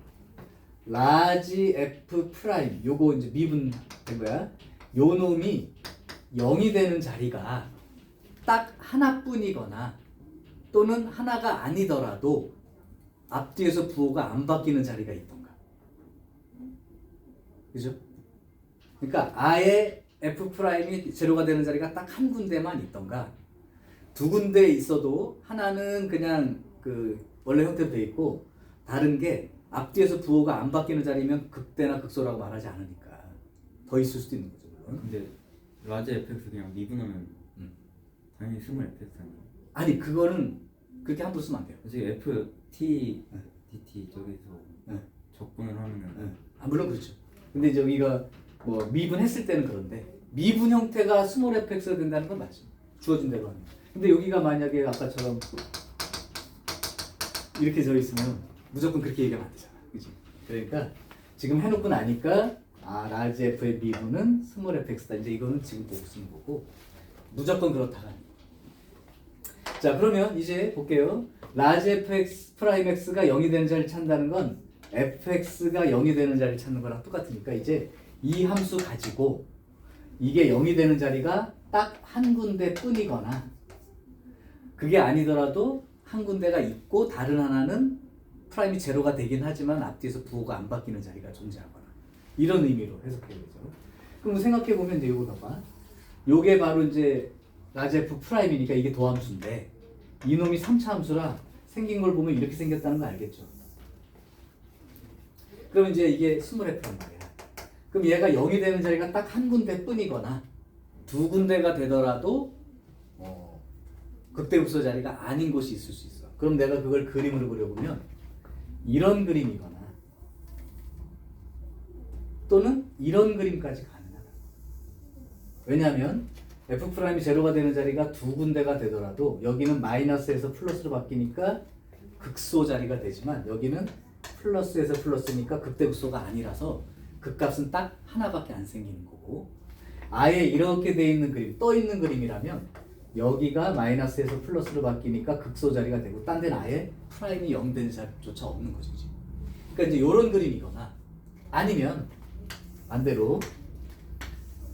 라지 f 프라임 요거 이제 미분된 거야. 요 놈이 0이 되는 자리가 딱 하나뿐이거나 또는 하나가 아니더라도 앞뒤에서 부호가 안 바뀌는 자리가 있던가. 그죠? 그러니까 아예 f 프라임이 제로가 되는 자리가 딱 한 군데만 있던가 두 군데 있어도 하나는 그냥 그 원래 형태로 돼 있고 다른 게 앞뒤에서 부호가 안 바뀌는 자리면 극대나 극소라고 말하지 않으니까 더 있을 수도 있는 거죠. 물론. 근데 라지 fx 그냥 미분하면 당연히 스몰 fx 아니에요? 아니 그거는 그렇게 함부로 쓰면 안 돼요. 지금 f t dt 저기서 적분을 하면은 물론 그렇죠. 근데 저기가 뭐 미분했을 때는 그런데 미분 형태가 스몰 fx가 된다는 건 맞죠. 주어진 대로 하면. 근데 여기가 만약에 아까처럼 이렇게 져 있으면 무조건 그렇게 얘기하면 안 되잖아. 그치? 그러니까 지금 해놓고 나니까 라지 f의 미분은 스몰 fx다. 이제 이거는 지금 보고 쓰는 거고 무조건 그렇다가 아니고. 자, 그러면 이제 볼게요. 라지 fx 프라임 x가 0이 되는 자리를 찾는다는 건 fx가 0이 되는 자리를 찾는 거랑 똑같으니까 이제 이 함수 가지고 이게 0이 되는 자리가 딱 한 군데 뿐이거나 그게 아니더라도 한 군데가 있고 다른 하나는 프라임이 제로가 되긴 하지만 앞뒤에서 부호가 안 바뀌는 자리가 존재하거나 이런 의미로 해석해야 되죠. 그럼 생각해보면 이제 이거 봐봐. 요게 바로 이제 라지 f 프라임이니까 이게 도함수인데 이놈이 3차 함수라 생긴 걸 보면 이렇게 생겼다는 거 알겠죠? 그럼 이제 이게 스몰 f란 말이야. 그럼 얘가 0이 되는 자리가 딱 한 군데 뿐이거나 두 군데가 되더라도 극대극소 자리가 아닌 곳이 있을 수 있어. 그럼 내가 그걸 그림으로 그려보면 이런 그림이거나 또는 이런 그림까지 가능하다. 왜냐하면 F'이 제로가 되는 자리가 두 군데가 되더라도 여기는 마이너스에서 플러스로 바뀌니까 극소 자리가 되지만 여기는 플러스에서 플러스니까 극대극소가 아니라서 극값은 딱 하나밖에 안 생기는 거고, 아예 이렇게 돼 있는 그림, 떠 있는 그림이라면 여기가 마이너스에서 플러스로 바뀌니까 극소 자리가 되고 딴 데는 아예 프라임이 0 되는 자리조차 없는 거죠. 지금. 그러니까 이제 이런 그림이거나 아니면 반대로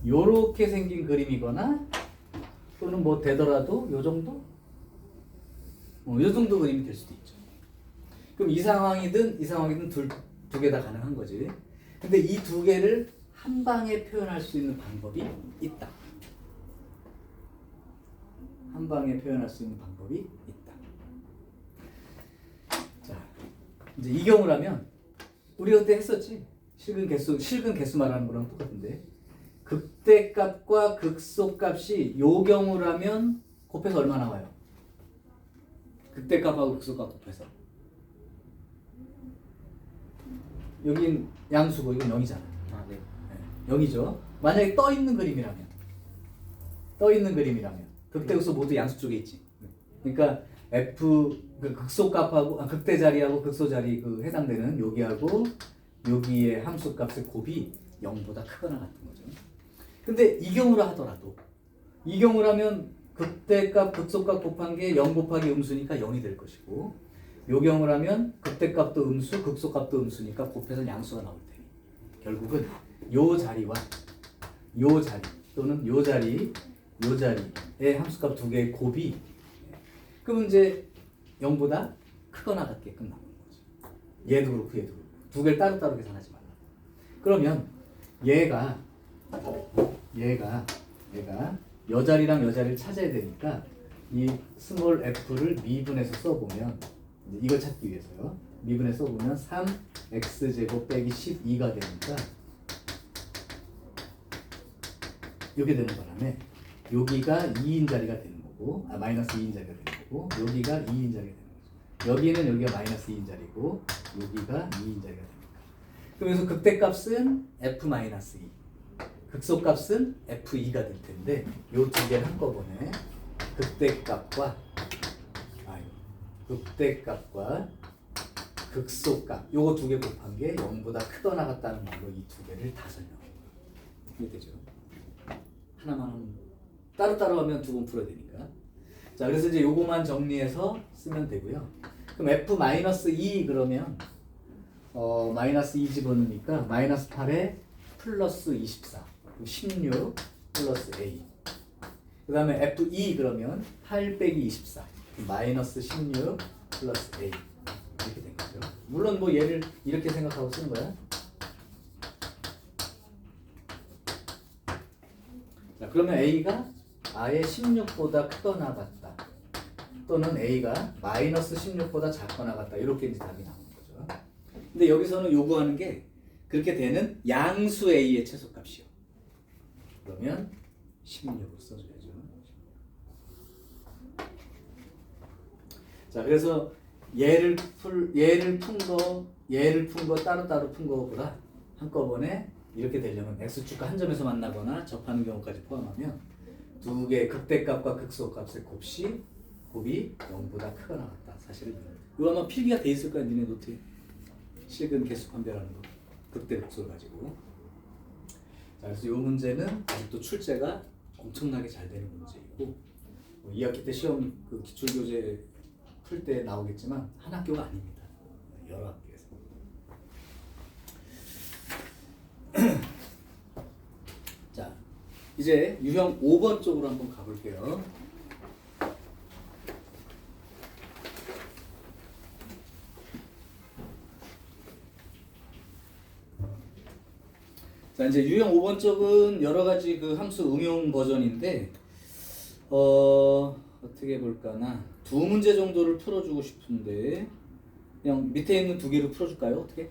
요렇게 생긴 그림이거나 또는 뭐 되더라도 요 정도? 요 정도 그림이 될 수도 있죠. 그럼 이 상황이든 두 개 다 가능한 거지. 근데 이 두 개를 한 방에 표현할 수 있는 방법이 있다. 한 방에 표현할 수 있는 방법이 있다. 자, 이제 이 경우라면 우리가 그때 했었지. 실근 개수 말하는 거랑 똑같은데 극대값과 극소값이 요 경우라면 곱해서 얼마 나와요? 극대값하고 극소값 곱해서 여긴 양수고 이건 0이잖아. 아, 네. 0이죠. 만약에 떠 있는 그림이라면 극대극소 모두 양수 쪽에 있지. 그러니까 F 그 극소값하고 극대 자리하고 극소 자리 그 해당되는 여기하고 여기의 함수값의 곱이 0보다 크거나 같은 거죠. 근데 이 경우라 하더라도 이 경우라면 극대값 극소값 곱한 게 0 곱하기 음수니까 0이 될 것이고 요 경우라면 극대값도 음수 극소값도 음수니까 곱해서 양수가 나올 테니 결국은 요 자리와 요 자리 또는 요 자리의 함수값 두 개의 곱이 그러면 이제 0보다 크거나 같게 끝나는 거죠. 얘도 그렇고 얘도 그렇고 두 개를 따로따로 계산하지 말라. 그러면 얘가 여 자리랑 여 자리를 찾아야 되니까 이 스몰 f를 미분해서 써보면 이걸 찾기 위해서요. 미분해서 써보면 3x제곱 빼기 12가 되니까 이렇게 되는 바람에 여기가 2인 자리가 되는 거고 마이너스 2인 자리가 되는 거고 여기가 2인 자리가 되는 거죠. 여기는 여기가 마이너스 2인 자리고 여기가 2인 자리가 됩니다. 그래서 극대값은 f-2 극소값은 f2가 될 텐데 요 두 개를 한꺼번에 극대값과 극소값 요거 두 개 곱한 게 0보다 크거나 같다는 말로 이 두 개를 다 설명해요. 이게 되죠. 하나만 하면 따로따로 하면 두 번 풀어야 되니까. 자, 그래서 이제 요거만 정리해서 쓰면 되고요. 그럼 f-2 그러면 마이너스 2 집어넣으니까 마이너스 8에 플러스 24 16 플러스 a 그 다음에 f2 그러면 8 빼기 24 마이너스 16 플러스 a 이렇게 된 거죠. 물론 뭐 얘를 이렇게 생각하고 쓰는 거야. 자, 그러면 a가 아예 16보다 크거나 같다 또는 a가 마이너스 16보다 작거나 같다 이렇게 이제 답이 나오는 거죠. 근데 여기서는 요구하는 게 그렇게 되는 양수 a의 최소값이요. 그러면 16을 써줘야죠. 자, 그래서 얘를 푼 거 따로따로 푼 거보다 한꺼번에 이렇게 되려면 x축과 한 점에서 만나거나 접하는 경우까지 포함하면 두 개의 극대값과 극소값의 곱이 0보다 크거나 같다. 사실은 이거 아마 필기가 돼 있을 거야. 니네 노트에. 실근 개수 판별하는 거. 극대 극소를 가지고. 자, 그래서 이 문제는 아직도 출제가 엄청나게 잘 되는 문제이고 뭐 2학기 때 시험 그 기출교재 풀 때 나오겠지만 한 학교가 아닙니다. 여러 학교에서. 자, 이제 유형 5번 쪽으로 한번 가볼게요. 자, 이제 유형 5번 쪽은 여러 가지 그 함수 응용 버전인데 어떻게 볼까나 두 문제 정도를 풀어주고 싶은데 그냥 밑에 있는 두 개를 풀어줄까요? 어떻게?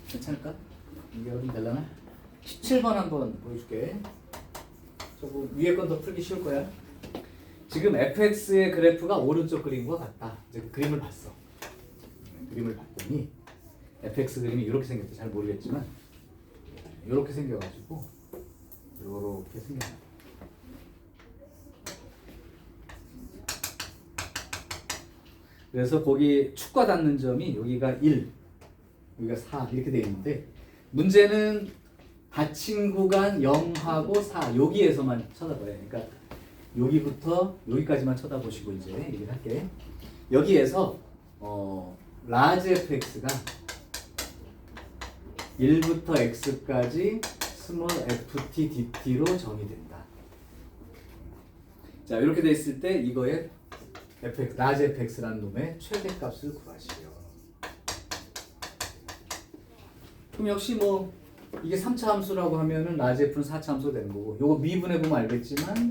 괜찮을까? 이게 어디 될라나? 17번 한번 보여줄게. 저거 위에 건 더 풀기 쉬울 거야. 지금 fx의 그래프가 오른쪽 그림과 같다. 이제 그 그림을 봤어. 그림을 봤더니 fx 그림이 이렇게 생겼대. 잘 모르겠지만 이렇게 생겨가지고 이렇게 생겼다. 그래서 거기 축과 닿는 점이 여기가 1, 여기가 4 이렇게 되어 있는데 문제는 닫힌 구간 0하고 4 여기에서만 쳐다봐요. 그러니까 여기부터 여기까지만 쳐다보시고 이제 얘기를 할게. 여기에서 라지 fx가 1부터 x까지 스몰 ft dt로 정의된다. 자 이렇게 돼 있을 때 이거의 fx, 라지 fx라는 놈의 최대값을 구하시오. 그럼 역시 뭐 이게 3차 함수라고 하면은 라지 f는 4차 함수가 되는 거고 요거 미분해 보면 알겠지만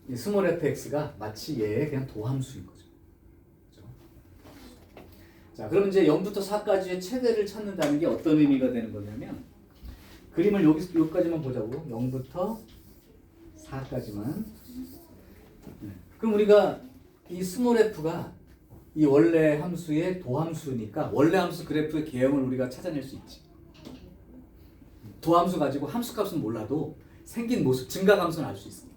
이 스몰 fx가 마치 얘의 그냥 도함수인 거죠. 그렇죠? 자, 그럼 이제 0부터 4까지의 최대를 찾는다는 게 어떤 의미가 되는 거냐면 그림을 여기까지만 보자고. 0부터 4까지만. 그럼 우리가 이 스몰 f가 이 원래 함수의 도함수니까 원래 함수 그래프의 개형을 우리가 찾아낼 수 있지. 도함수 가지고 함수값은 몰라도 생긴 모습, 증가함수는 알 수 있으니까.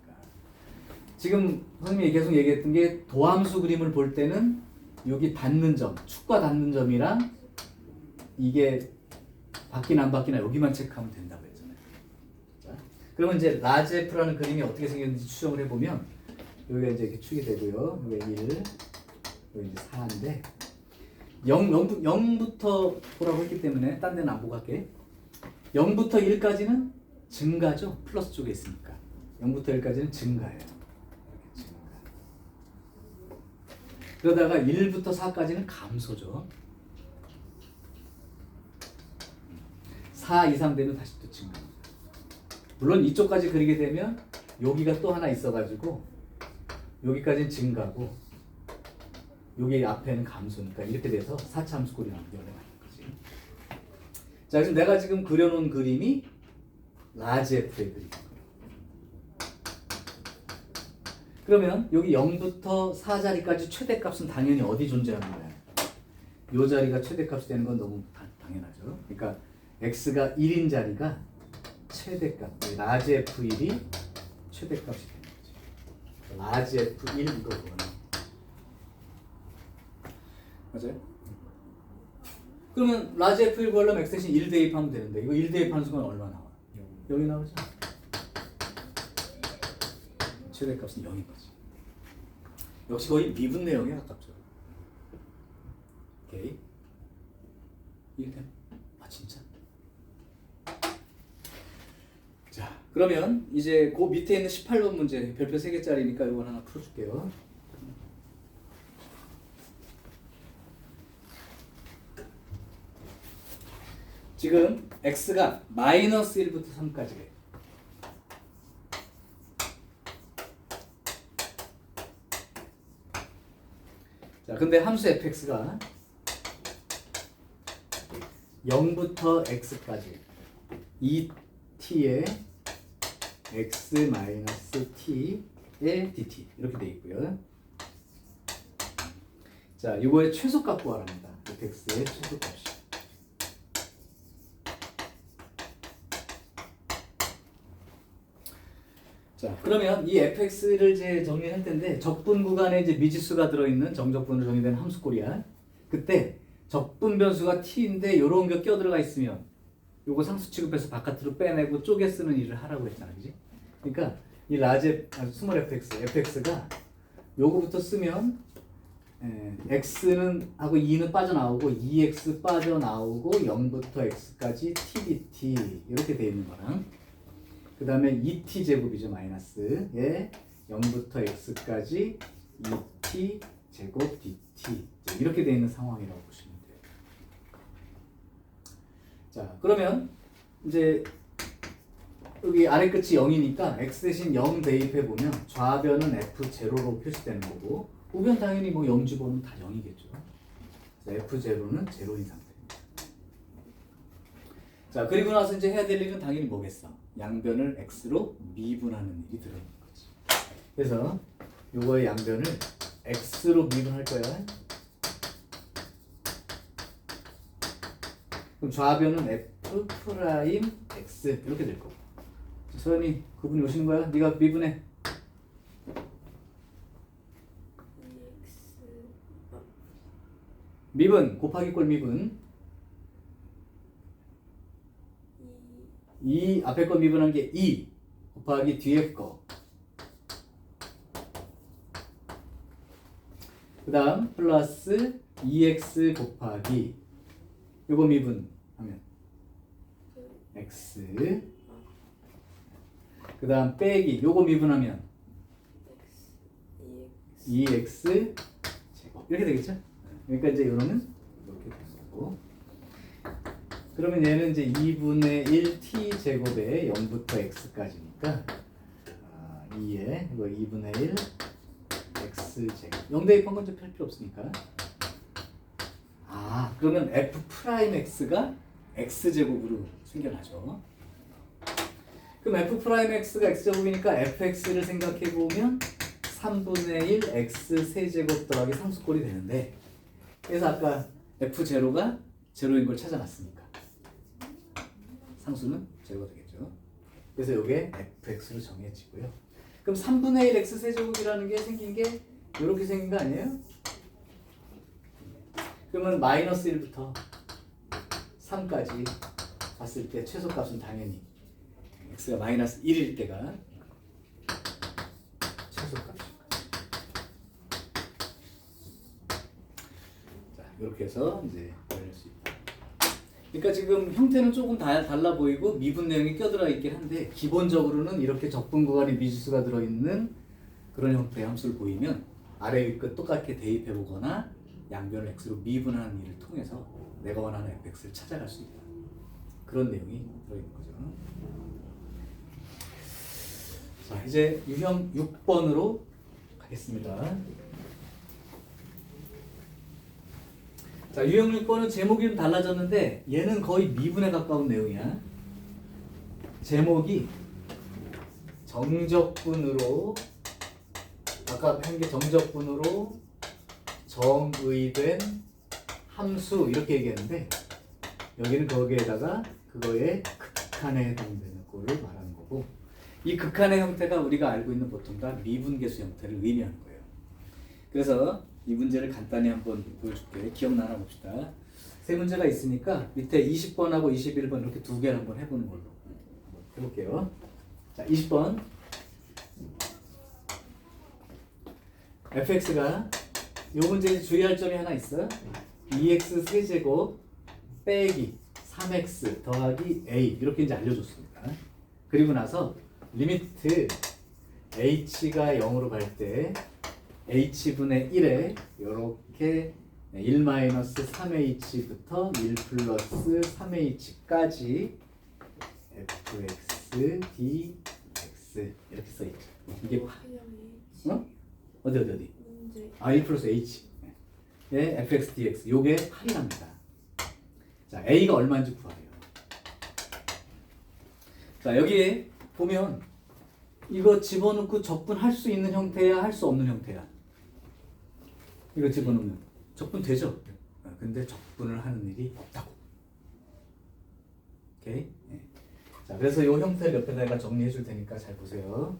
지금 선생님이 계속 얘기했던 게 도함수 그림을 볼 때는 여기 닿는 점, 축과 닿는 점이랑 이게 바뀌나 안 바뀌나 여기만 체크하면 된다고 했잖아요. 자, 그러면 이제 라지 f라는 그림이 어떻게 생겼는지 추정을 해보면 여기가 이제 이렇게 축이 되고요. 여기가 1, 여기 이제 4인데 0부터 보라고 했기 때문에 딴 데는 안 보고 할게. 0부터 1까지는 증가죠. 플러스 쪽에 있으니까. 0부터 1까지는 증가예요. 이렇게 증가. 그러다가 1부터 4까지는 감소죠. 4 이상 되면 다시 또 증가합니다. 물론 이쪽까지 그리게 되면 여기가 또 하나 있어가지고 여기까지는 증가고 여기 앞에는 감소니까 이렇게 돼서 4차 함수꼴이 나오는 게 원래 맞는 거지. 자, 그래서 내가 지금 그려놓은 그림이 라지 f의 그림. 그러면 여기 0부터 4 자리까지 최대값은 당연히 어디 존재하는 거야? 이 자리가 최대값이 되는 건 너무 당연하죠. 그러니까 x가 1인 자리가 최대값, 라지 f1이 최대값이 되는 거죠. 라지 f1 이거구나. 맞아요? 그러면 라지 f1 구하려면 x 대신 1 대입하면 되는데 이거 1 대입하는 순간 얼마 나와? 여기 나오죠? 최대값은 0인 거지. 역시 거의 미분 내용에 가깝죠. 오케이. 이해돼요? 아 진짜? 자, 그러면 이제 그 밑에 있는 18번 문제 별표 3개짜리니까 이건 하나 풀어줄게요. 지금 x가 마이너스 1부터 3까지 해. 자, 근데 함수 fx가 0부터 x까지 2t의 x 마이너스 t의 dt 이렇게 돼 있고요. 자, 이거의 최소값 구하랍니다. fx의 최소값이. 자, 그러면 이 fx를 이제 정리할 텐데 적분 구간에 이제 미지수가 들어있는 정적분으로 정의된 함수꼴이야. 그때 적분 변수가 t인데 요런 게 껴들어가 있으면 요거 상수 취급해서 바깥으로 빼내고 쪼개 쓰는 일을 하라고 했잖아, 그지? 그러니까 이 라지 스몰 fx가 요거부터 쓰면 x는 하고 2는 빠져나오고 2x 빠져나오고 0부터 x까지 tdt 이렇게 돼 있는 거랑 그 다음에 2t 제곱이죠. 마이너스에 0부터 x까지 2t 제곱 dt 이렇게 되어 있는 상황이라고 보시면 돼요. 자, 그러면 이제 여기 아래 끝이 0이니까 x 대신 0 대입해 보면 좌변은 f0로 표시되는 거고 우변 당연히 뭐 0 집어넣으면 다 0이겠죠. f0는 0인 상태입니다. 자, 그리고 나서 이제 해야 될 일은 당연히 뭐겠어? 양변을 x로 미분하는 일이 들어있는 거지. 그래서 요거의 양변을 x로 미분할 거야. 그럼 좌변은 f 프라임 x 이렇게 될 거고. 소연이 그분이 오시는 거야? 네가 미분해. 미분 곱하기 꼴 미분 2 앞에 거 미분한 게 2 곱하기 뒤에 거. 그 다음 플러스 2x 곱하기 요거 미분하면 x. 그 다음 빼기 요거 미분하면 2x 제곱 이렇게 되겠죠? 그러니까 이제 요거는 이렇게 되는 거고. 그러면 얘는 이제 2분의 1 t 제곱에 0부터 x까지니까 2에 이거 2분의 1 x 제곱 0 대입한 건 좀 펼 필요 없으니까. 그러면 f 프라임 x가 x 제곱으로 생겨나죠. 그럼 f 프라임 x가 x 제곱이니까 fx를 생각해 보면 3분의 1 x 세제곱 더하기 상수꼴이 되는데, 그래서 아까 f0가 제로인 걸 찾아놨으니까 상수는 제로가 되겠죠. 그래서 이게 fx로 정해지고요. 그럼 3분의 1 x 세제곱이라는 게 생긴 게 이렇게 생긴 거 아니에요? 그러면 마이너스 1부터 3까지 봤을 때 최소값은 당연히 x가 마이너스 1일 때가 최소값입니다. 자, 이렇게 해서 이제 열릴 수 있다. 그러니까 지금 형태는 조금 달라 보이고 미분 내용이 껴들어 있긴 한데, 기본적으로는 이렇게 적분 구간에 미지수가 들어있는 그런 형태의 함수를 보이면 아래 위끝 똑같게 대입해 보거나 양변을 x로 미분하는 일을 통해서 내가 원하는 fx를 찾아갈 수 있다. 그런 내용이 들어있는 거죠. 자, 이제 유형 6번으로 가겠습니다. 자, 유형 6번은 제목이 좀 달라졌는데 얘는 거의 미분에 가까운 내용이야. 제목이 정적분으로, 아까 한 게 정적분으로 정의된 함수 이렇게 얘기했는데, 여기는 거기에다가 그거의 극한에 해당되는 꼴을 말하는 거고, 이 극한의 형태가 우리가 알고 있는 보통 다 미분계수 형태를 의미하는 거예요. 그래서 이 문제를 간단히 한번 보여줄게. 기억나나 봅시다. 세 문제가 있으니까 밑에 20번하고 21번 이렇게 두 개를 한번 해보는 걸로 해볼게요. 자, 20번 fx가 이 문제에 주의할 점이 하나 있어. 2x 세제곱 빼기 3x 더하기 a 이렇게 이제 알려줬습니다. 그리고 나서 리미트 h가 0으로 갈 때 h분의 1에 이렇게 1-3h부터 1 플러스 3h까지 fx dx 이렇게 써있죠. 이게 어디? 문제 1 플러스 h 의 fx dx 요게 8이랍니다. 자, a가 얼마인지 구하래요. 자, 여기에 보면 이거 집어넣고 적분할 수 있는 형태야, 할 수 없는 형태야? 이거 집어넣으면 적분 되죠? 근데 적분을 하는 일이 없다고. 오케이? 네. 자, 그래서 이 형태를 옆에다가 정리해 줄 테니까 잘 보세요.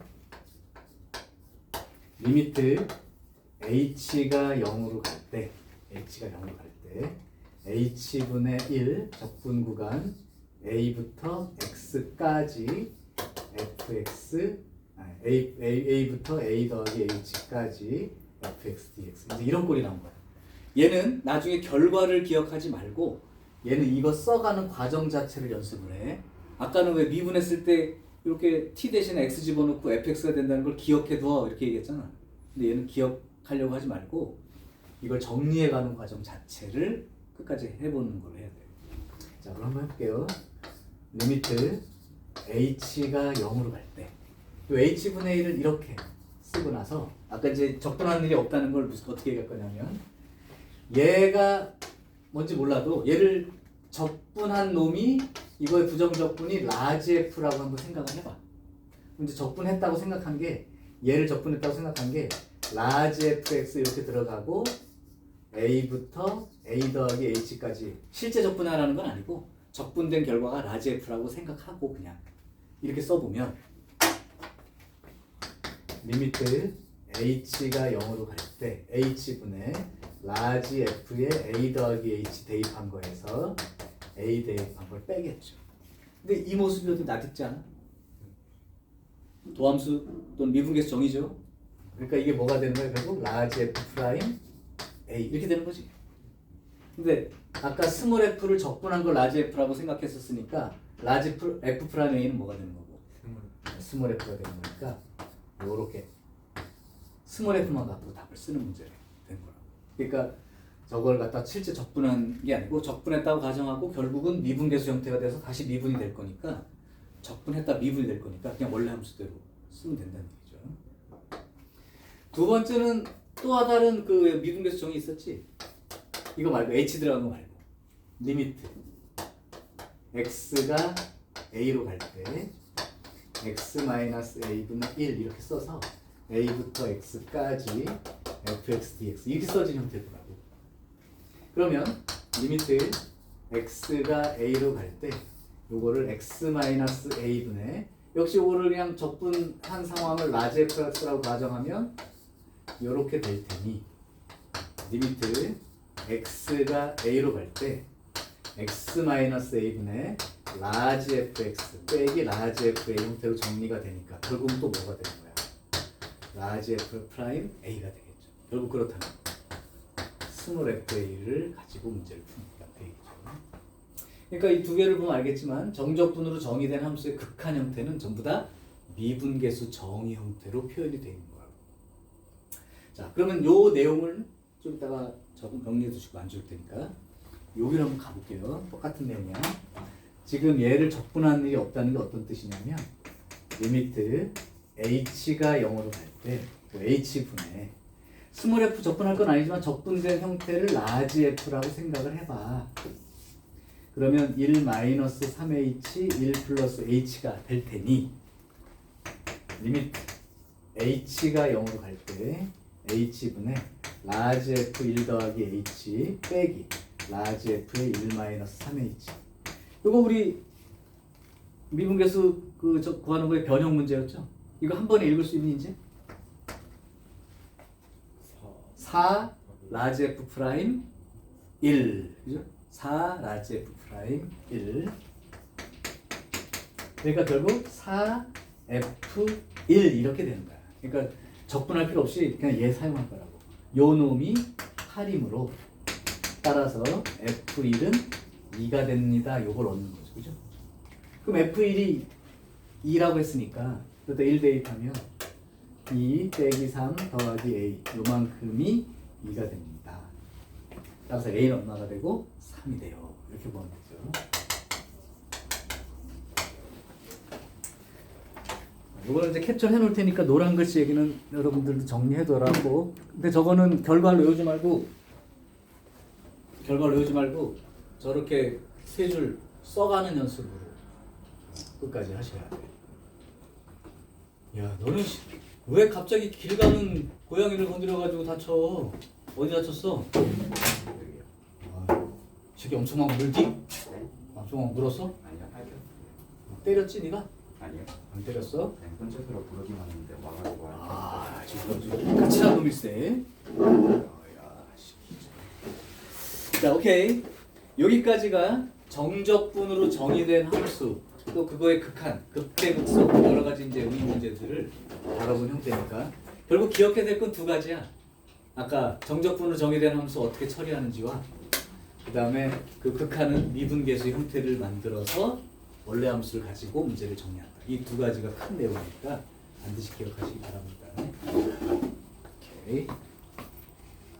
리미트 h가 0으로 갈 때, h분의 1 적분 구간 a부터 x까지 fx a부터 a 더하기 h까지 fx dx 이제 이런 꼴이 나온 거야. 얘는 나중에 결과를 기억하지 말고 얘는 이거 써가는 과정 자체를 연습을 해. 아까는 왜 미분했을 때 이렇게 t 대신에 x 집어넣고 fx가 된다는 걸 기억해둬 이렇게 얘기했잖아. 근데 얘는 기억하려고 하지 말고 이걸 정리해가는 과정 자체를 끝까지 해보는 걸로 해야 돼. 자, 그럼 한번 해볼게요. 리미트 h가 0으로 갈 때, 이 h분의 1을 이렇게 쓰고 나서 아까 이제 적분하는 일이 없다는 걸 어떻게 얘기할 거냐면, 얘가 뭔지 몰라도 얘를 적분한 놈이 이거의 부정적분이 라지 f라고 한번 생각을 해봐. 이제 적분했다고 생각한 게, 얘를 적분했다고 생각한 게 라지 fx 이렇게 들어가고 a부터 a 더하기 h까지 실제 적분하라는 건 아니고 적분된 결과가 라지 f라고 생각하고 그냥 이렇게 써보면 리미트 h가 0으로 갈 때 h분의 라지 F에 A 더하기 H 대입한 거에서 A 대입한 걸 빼겠죠. 근데 이 모습이어도 낯익지 않아? 도함수 또는 미분계수 정의죠. 그러니까 이게 뭐가 되는 거야? 결국 라지 F 프라임 A 이렇게 되는 거지. 근데 아까 스몰 F를 적분한 걸 라지 F라고 생각했었으니까 라지 F 프라임 A는 뭐가 되는 거고? 스몰 F가 되는 거니까 요렇게 스몰 F만 갖고 답을 쓰는 문제가 된 거라고. 그러니까 저걸 갖다 실제 적분한 게 아니고 적분했다고 가정하고 결국은 미분계수 형태가 돼서 다시 미분이 될 거니까 적분했다 미분이 될 거니까 그냥 원래 함수대로 쓰면 된다는 얘기죠. 두 번째는 또 다른 그 미분계수 정의 있었지? 이거 말고 H 들어간 거 말고 리미트 x가 a로 갈 때 x-a분의 1 이렇게 써서 a부터 x까지 fx dx 이렇게 써진 형태더라고. 그러면 리미트 x가 a로 갈 때 요거를 x-a분의 역시 요거를 그냥 적분한 상황을 라지 fx라고 가정하면 요렇게 될 테니 리미트 x가 a로 갈 때 x-a분의 라지 fx 빼기 라지 fa 형태로 정리가 되니까 결국은 또 뭐가 되는 거야? 라지 f 프라임 a가 되겠죠. 결국 그렇다면 스몰 fa를 가지고 문제를 푸니까 되겠죠. 그러니까 이 두 개를 보면 알겠지만 정적분으로 정의된 함수의 극한 형태는 전부 다 미분계수 정의 형태로 표현이 되어 있는 거예요. 자, 그러면 요 내용을 좀 이따가 조금 정리해 두시고 안 줄 테니까 여기로 한번 가볼게요. 똑같은 내용이야. 지금 얘를 적분하는 일이 없다는 게 어떤 뜻이냐면 리미트 h가 0으로 갈 때 h분의 스몰 f 적분할 건 아니지만 적분된 형태를 라지 f라고 생각을 해봐. 그러면 1-3h 1 플러스 h가 될 테니 리미트 h가 0으로 갈 때 h분의 라지 f 1 더하기 h 빼기 라지 f의 1-3h. 이거 우리 미분계수 구하는 거의 변형 문제였죠? 이거 한 번에 읽을 수 있는 이제 4 라지 f 프라임 1 그죠? 4 라지 f 프라임 1 그러니까 결국 4 f 1 이렇게 되는 거야. 그러니까 적분할 필요 없이 그냥 얘 사용할 거라고. 요 놈이 8이므로 따라서 F1은 2가 됩니다. 요걸 얻는 거죠. 그죠? 그럼 F1이 2라고 했으니까 그때 1 대입하면 2 빼기 3 더하기 A 요만큼이 2가 됩니다. 따라서 A는 얼마가 되고 3이 돼요. 이렇게 보면 되죠. 이거는 이제 캡처를 해놓을 테니까 노란 글씨 얘기는 여러분들도 정리해둬라고. 근데 저거는 결과를 외우지 말고 저렇게 세 줄 써가는 연습으로 끝까지 하셔야 돼. 야, 너는 왜 갑자기 길 가는 고양이를 건드려가지고 다쳐? 어디 다쳤어? 저기 엄청 막 물디? 엄청 막 물었어? 아니요, 팔죠. 때렸지 네가? 아니요. 안 때렸어? 그냥 혼자서 부르기만 했는데 와가지고 아, 지금 까칠한 놈일세. 자, 오케이. 여기까지가 정적분으로 정의된 함수, 또 그거의 극한, 극대극소 여러 가지 이제 의의 문제들을 알아본 형태니까 결국 기억해야 될 건 두 가지야. 아까 정적분으로 정의된 함수 어떻게 처리하는지와 그 다음에 그 극한은 미분계수 형태를 만들어서 원래 함수를 가지고 문제를 정리한다. 이 두 가지가 큰 내용이니까 반드시 기억하시기 바랍니다. 오케이.